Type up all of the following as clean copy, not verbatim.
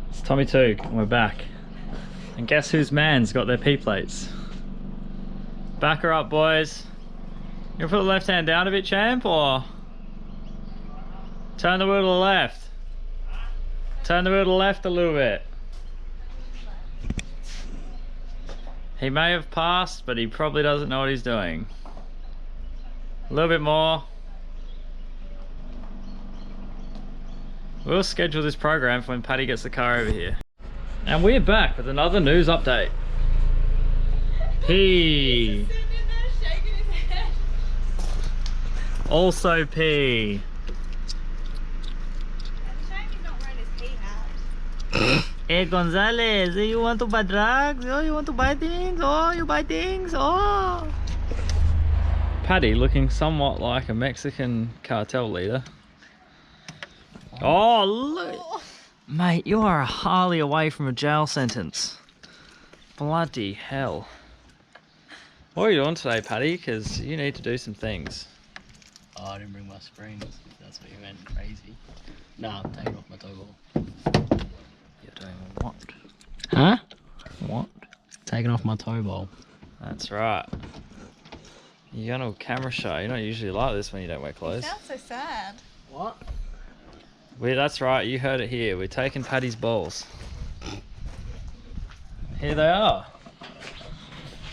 It's Tommy Touge, and we're back. And guess whose man's got their P plates? Back her up, boys. You gonna put the left hand down a bit, champ, or turn the wheel to the left? Turn the wheel to the left a little bit. He may have passed, but he probably doesn't know what he's doing. A little bit more. We'll schedule this program for when Paddy gets the car over here. And we're back with another news update. P. Also P. Hey Gonzalez, you want to buy drugs? Oh, you want to buy things? Oh, you buy things? Oh. Paddy looking somewhat like a Mexican cartel leader. Oh, look. Mate, you are hardly away from a jail sentence. Bloody hell. What are you doing today, Paddy? Because you need to do some things. Oh, I didn't bring my springs. That's what you meant. Crazy. No, I'm taking off my toe ball. You're doing what? Huh? What? Taking off my toe ball. That's right. You're going to a camera show. You're not usually like this when you don't wear clothes. You sound so sad. What? That's right, you heard it here. We're taking Paddy's balls. Here they are.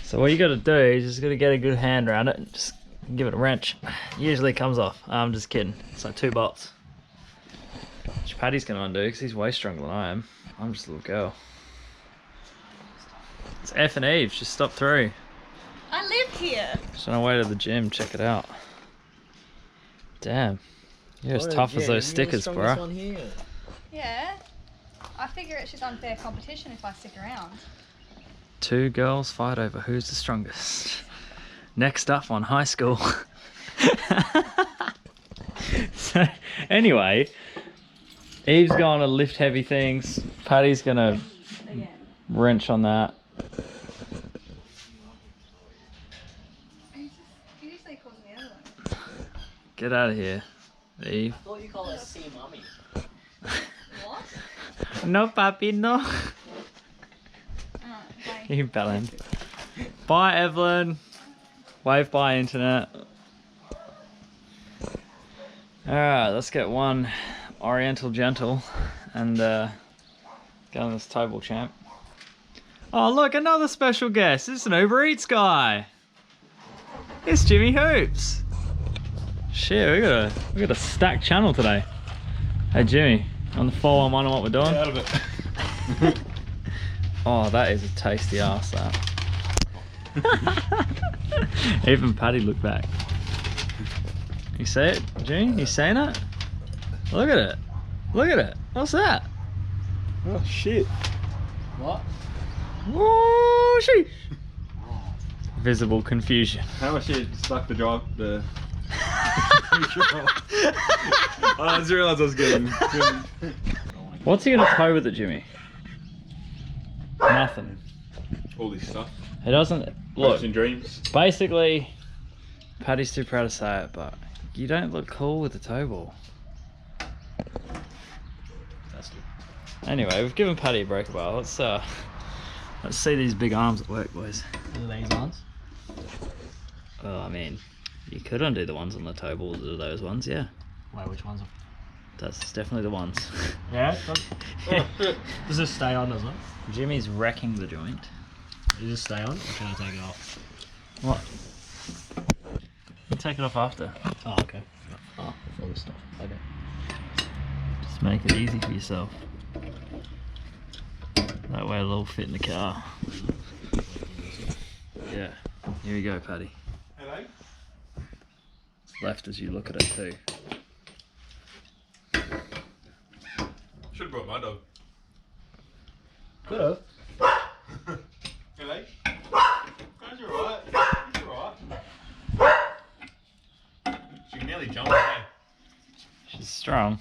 So what you got to do is just got to get a good hand around it and just give it a wrench. Usually it comes off. I'm just kidding. It's like 2 bolts. Which Paddy's going to undo because he's way stronger than I am. I'm just a little girl. It's F and Eve. Just stop through. I live here. Just on our way to the gym. Check it out. Damn. You're as tough as those stickers, bro. Yeah. I figure it's just unfair competition if I stick around. 2 girls fight over who's the strongest. Next up on high school. So, anyway, Eve's going to lift heavy things. Paddy's going to wrench on that. Get out of here, Eve. I thought you called her C Mummy. What? No, papi, no. Bye. You Belen. Bye, Evelyn. Wave bye, internet. Alright, let's get one Oriental Gentle and go on this toe ball, champ. Oh, look, another special guest. It's an Uber Eats guy. It's Jimmy Hoops. Shit, we got a stacked channel today. Hey Jimmy, on the 411 on what we're doing? Get out of it. Oh, that is a tasty ass, that. Even Paddy looked back. You see it, Jimmy? You seen it? Look at it. Look at it. What's that? Oh shit. What? Whoa, sheesh. Visible confusion. How much you stuck the drive the I just realised I was getting What's he gonna tow with it, Jimmy? Nothing. all this stuff. It doesn't look. Hopes and dreams. Basically, Paddy's too proud to say it, but you don't look cool with the tow ball. That's good. Anyway, we've given Paddy a break a while. Let's see these big arms at work, boys. Are these ones? Well, I mean, you could undo the ones on the tow balls or those ones, yeah. Wait, which ones? That's definitely the ones. Yeah. Does this stay on as well? Jimmy's wrecking the joint. Does this stay on? Or can I take it off? What? You take it off after. Oh, okay. Oh, all this stuff. Okay. Just make it easy for yourself. That way it'll all fit in the car. Yeah. Here we go, Paddy. Hello? It's left as you look at it too. Should have brought my dog. Could have. Hello? Guys, you alright? You alright? She can nearly jump away. She's strong.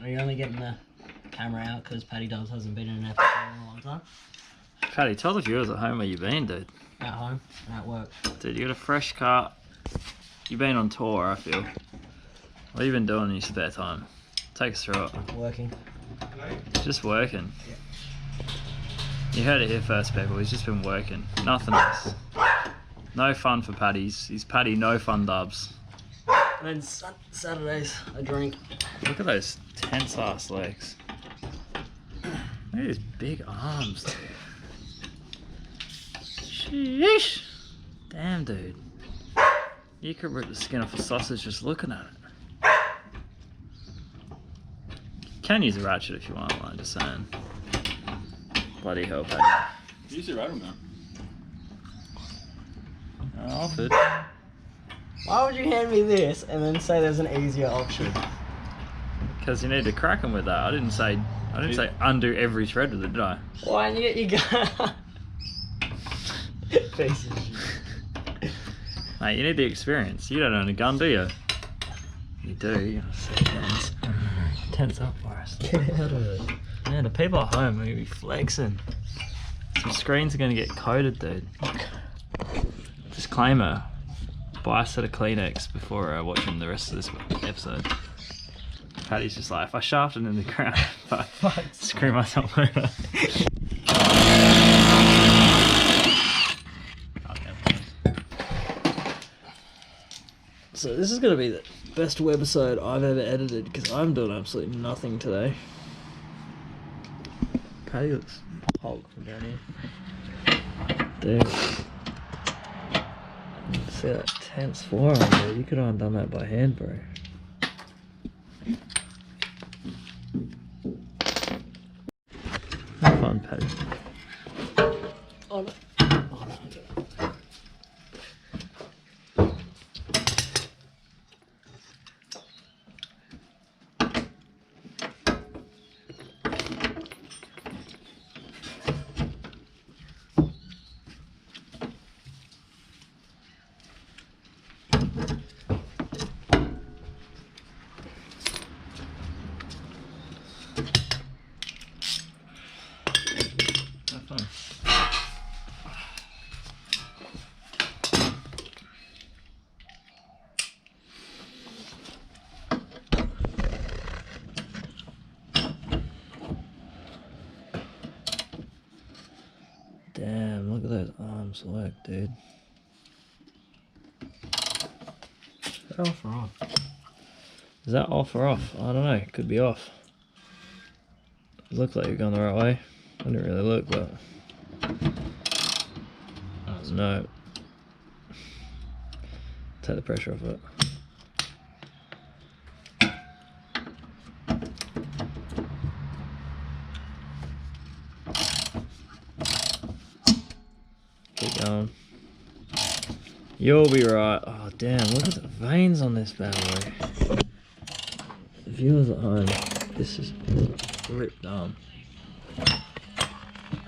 Are you only getting the camera out because Paddy Dobbs hasn't been in an episode in a long time? Paddy, tell the viewers at home where you've been, dude. At home and at work. Dude, you got a fresh cut. You've been on tour, I feel. What have you been doing in your spare time? Take us through it. Working. Just working. You heard it here first, people. He's just been working. Nothing else. No fun for Paddy's. He's Paddy, no fun dubs. And then Saturdays, I drink. Look at those tense ass legs. Look at his big arms, dude. Sheesh. Damn, dude. You could rip the skin off a sausage just looking at it. You can use a ratchet if you want, I'm just saying. Bloody hell, Paddy. Use your rattle now. I offered. Why would you hand me this and then say there's an easier option? Because you need to crack them with that. I didn't say undo every thread with it, did I? Why didn't you get your gun? Piece of shit. Mate, you need the experience. You don't own a gun, do you? You do. You gotta say tense. Tense up, Boris. Get out of it. Man, the people at home are gonna be flexing. Some screens are gonna get coated, dude. Disclaimer: buy a set of Kleenex before watching the rest of this episode. Paddy's just like, if I shafted in the ground, I screw myself over. So this is going to be the best webisode I've ever edited because I'm doing absolutely nothing today. Paddy looks Hulk from down here. Dude. See that tense forearm, dude? You could have undone that by hand, bro. Have fun, Paddy. Oh, no. Have fun. Damn, look at those arms work, dude. Is that off or on? Is that off or off? I don't know, could be off. It looked like you're going the right way. I didn't really look, but... No. Take the pressure off it. Keep going. You'll be right. Oh damn, look at the veins on this bad boy. The viewers at home, this is ripped arm.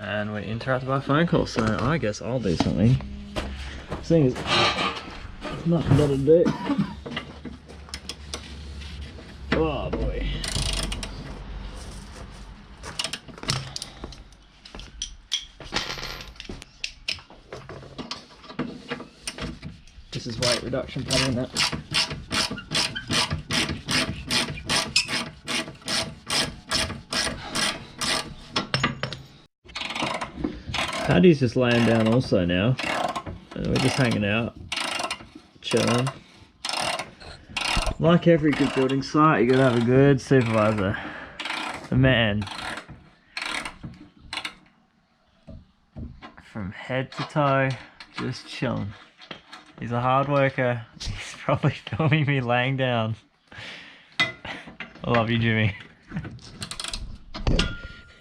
And we're interrupted by a phone call, so I guess I'll do something. Seeing as there's nothing better to do. Oh boy. This is weight reduction pattern that. Paddy's just laying down also now, and we're just hanging out, chilling. Like every good building site, you gotta have a good supervisor, a man. From head to toe, just chilling. He's a hard worker. He's probably filming me laying down. I love you, Jimmy.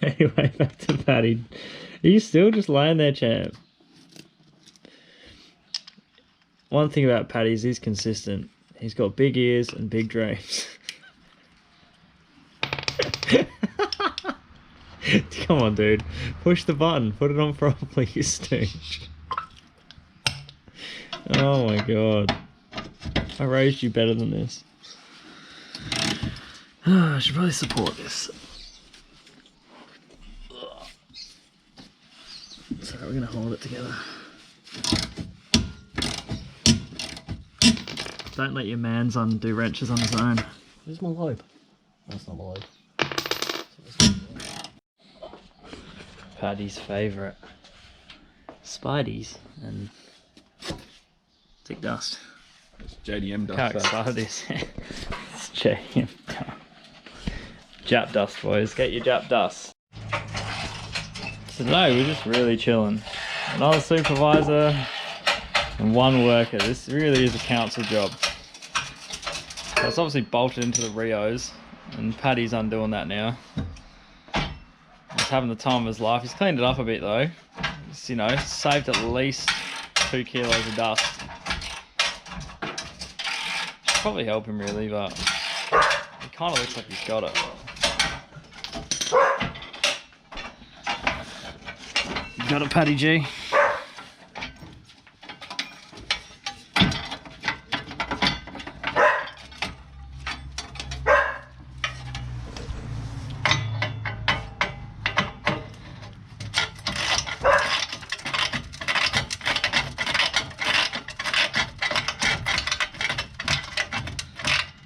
Anyway, back to Paddy. Are you still just lying there, champ? One thing about Paddy is he's consistent. He's got big ears and big dreams. Come on, dude. Push the button. Put it on properly, you stooge. Oh my god. I raised you better than this. I should probably support this. So we're gonna hold it together. Don't let your man's do wrenches on his own. Where's my lobe? That's not my lobe. Paddy's favourite. Spideys and tick dust. It's JDM dust. How excited is it? It's JDM dust. Jap dust, boys. Get your Jap dust. So today we're just really chilling. Another supervisor and one worker. This really is a council job. So it's obviously bolted into the Rios, and Paddy's undoing that now. He's having the time of his life. He's cleaned it up a bit though. He's, you know, saved at least 2 kilos of dust. Should probably help him really, but he kind of looks like he's got it. You got it, Paddy G.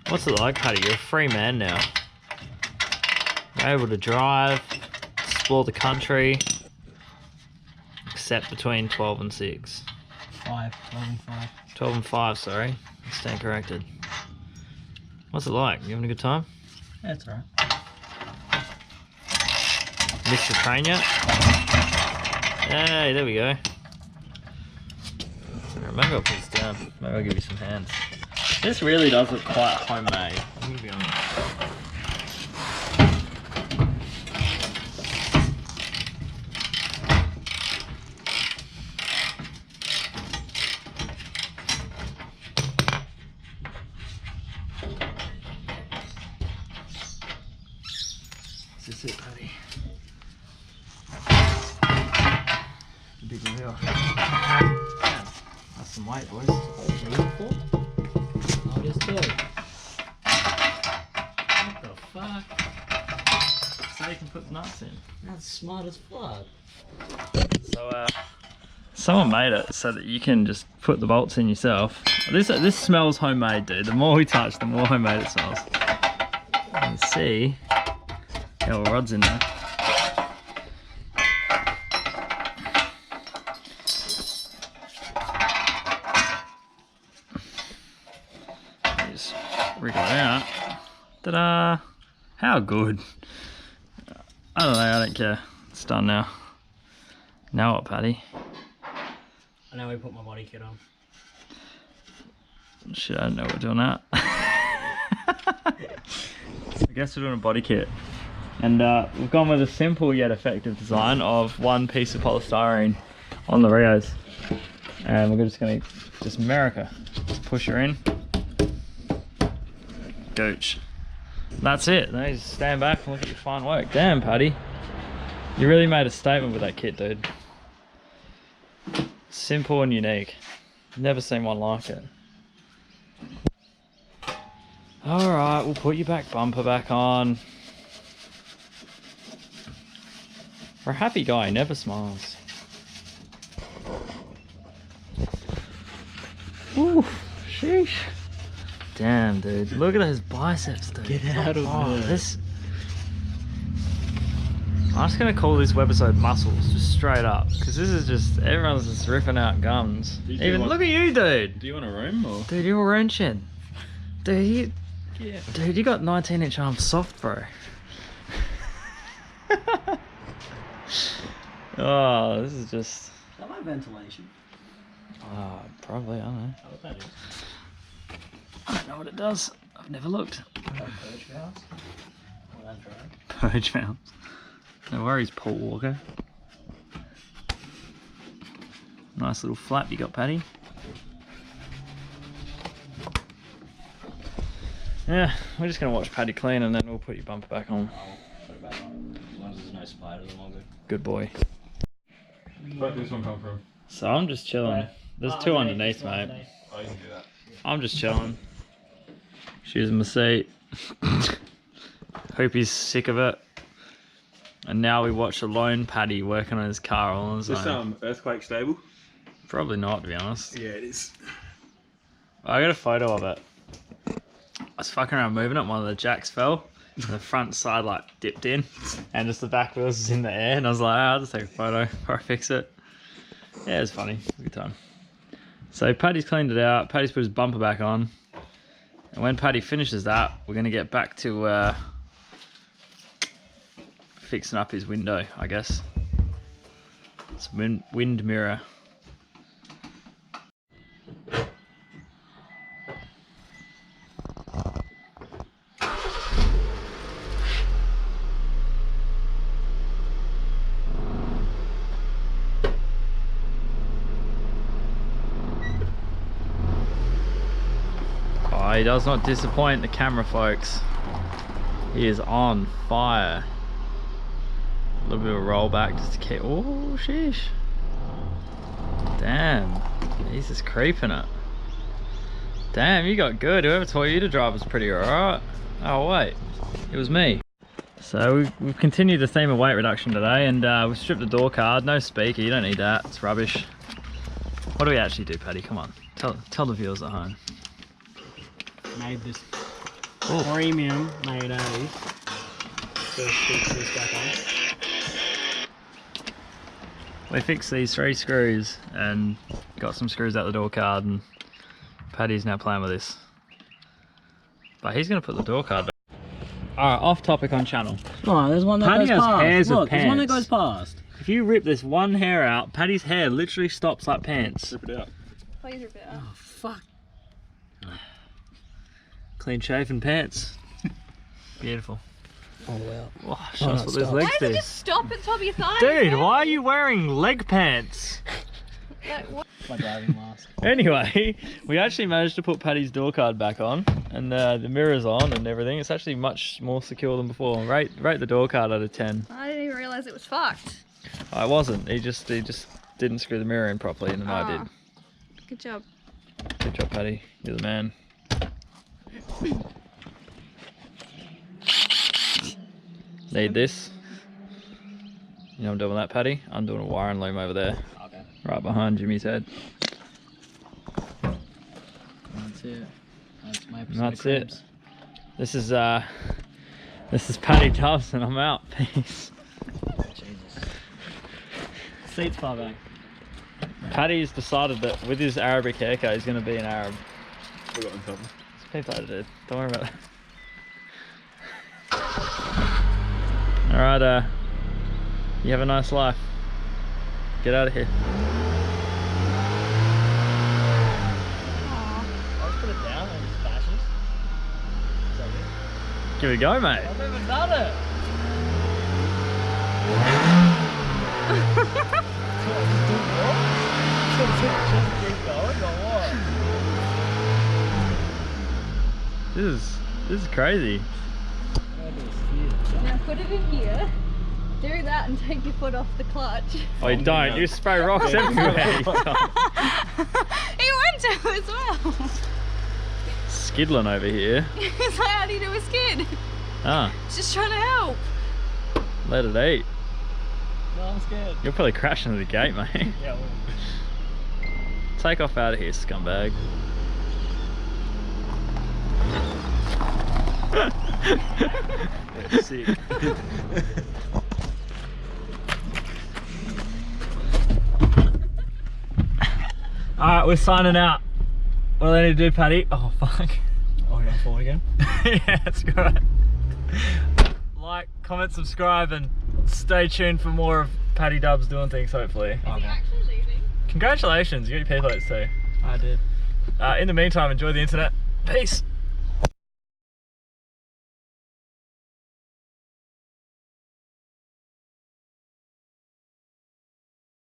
What's it like, Paddy? You're a free man now. You're able to drive, explore the country, except between 12 and 6. 12 and 5. 12 and 5, sorry. I stand corrected. What's it like? You having a good time? Yeah, it's alright. Missed your train yet? Hey, there we go. Maybe I'll put this down. Maybe I'll give you some hands. This really does look quite homemade. I'm gonna be honest. Is this it, Paddy? Big wheel. That's some weight, boys. Oh, yes, too. What the fuck? So you can put nuts in. That's smart as fuck. So someone made it so that you can just put the bolts in yourself. This smells homemade, dude. The more we touch, the more homemade it smells. You can see how the rod's in there. Just wriggle it out. Ta-da! How good. I don't know, I don't care. It's done now. Now what, Paddy? I know we put my body kit on. Shit, I don't know we're doing that. I guess we're doing a body kit. And we've gone with a simple yet effective design of one piece of polystyrene on the Rios. And we're just going to, just America, just push her in. Gooch. That's it. Now you just stand back and look at your fine work. Damn, Paddy. You really made a statement with that kit, dude. Simple and unique. Never seen one like it. Alright, we'll put your back bumper back on. For a happy guy, he never smiles. Ooh, sheesh. Damn, dude. Look at those biceps, dude. Get out of there. This... I'm just going to call this webisode muscles, just straight up. Because this is just, everyone's just ripping out guns. Even, look at you, dude. Do you want a room or? Dude, you're wrenching. Dude, Yeah. Dude, you got 19-inch arms soft, bro. Oh, this is just... Is that my ventilation? Probably, I don't know. Oh, what that is? I don't know what it does. I've never looked. Purge valves? Well, that's right. Purge valves. No worries, Paul Walker. Nice little flap you got, Paddy. Yeah, we're just going to watch Paddy clean and then we'll put your bumper back on. Put it back on. As long as there's no spiders, I'm all good. Good boy. Where'd this one come from? So I'm just chilling. There's two underneath, mate. Oh, you can do that. I'm just chilling. She's in my seat. Hope he's sick of it. And now we watch a lone Paddy working on his car all on his Is this own. earthquake stable? Probably not, to be honest. Yeah, it is. I got a photo of it. I was fucking around moving it, one of the jacks fell. And the front side like dipped in and just the back wheels was in the air, and I was like, I'll just take a photo before I fix it. Yeah, it was funny. It was a good time. So Paddy's cleaned it out. Paddy's put his bumper back on. And when Paddy finishes that, we're going to get back to fixing up his window, I guess. It's a wind mirror. He does not disappoint the camera folks. He is on fire. A little bit of a roll back just to keep. Oh, sheesh. Damn. He's just creeping it. Damn, you got good. Whoever taught you to drive was pretty alright. Oh, wait. It was me. So we've continued the theme of weight reduction today, and we've stripped the door card. No speaker. You don't need that. It's rubbish. What do we actually do, Paddy? Come on. Tell the viewers at home. Made this premium made A. First fix this back on. We fixed these 3 screws and got some screws out the door card, and Paddy's now playing with this. But he's going to put the door card back. Alright, off topic on channel. Oh, there's one that Paddy goes has past. hairs of Look, there's one that pants. goes past. If you rip this one hair out, Paddy's hair literally stops like pants. Rip it out. Please rip it out. Oh, fuck. Clean shaven pants. Beautiful. Oh, well. Oh, show us what those stop. legs Why does do. it just stop at the top of your thighs? Dude, man? why are you wearing leg pants? Like, what? My driving mask. Anyway, we actually managed to put Paddy's door card back on, and the mirror's on and everything. It's actually much more secure than before. Rate the door card out of 10. I didn't even realise it was fucked. I wasn't. He just didn't screw the mirror in properly, and then I did. Good job. Good job, Paddy. You're the man. Need this. You know what I'm doing with that, Paddy? I'm doing a wiring loom over there, Okay. right behind Jimmy's head. That's it. That's my episode And that's of it. Cribs. This is Paddy Tubbs, and I'm out. Peace. Jesus. Seats far back. Paddy's decided that with his Arabic haircut, he's going to be an Arab. Forgotten something. It's people edited. Don't worry about that. Alright, you have a nice life. Get out of here. I'll just put it down and just bashes. Is that good? Give it a go, mate. I've never done it. This is crazy. Now put it in here. Do that and take your foot off the clutch. Oh, you don't. You spray rocks everywhere. He went to as well. Skiddling over here. He's like, how do you do a skid? Ah, It's just trying to help. let it eat. No, I'm scared. You'll probably crash into the gate, mate. Yeah, well. Take off out of here, scumbag. Sick. Alright, we're signing out. What do they need to do, Paddy? Oh, fuck. Oh, you're on forward again? Yeah, that's great. Like, comment, subscribe, and stay tuned for more of Paddy Dubs doing things, hopefully. Is he actually leaving? Congratulations, you got your P-plates too. I did. In the meantime, enjoy the internet. Peace.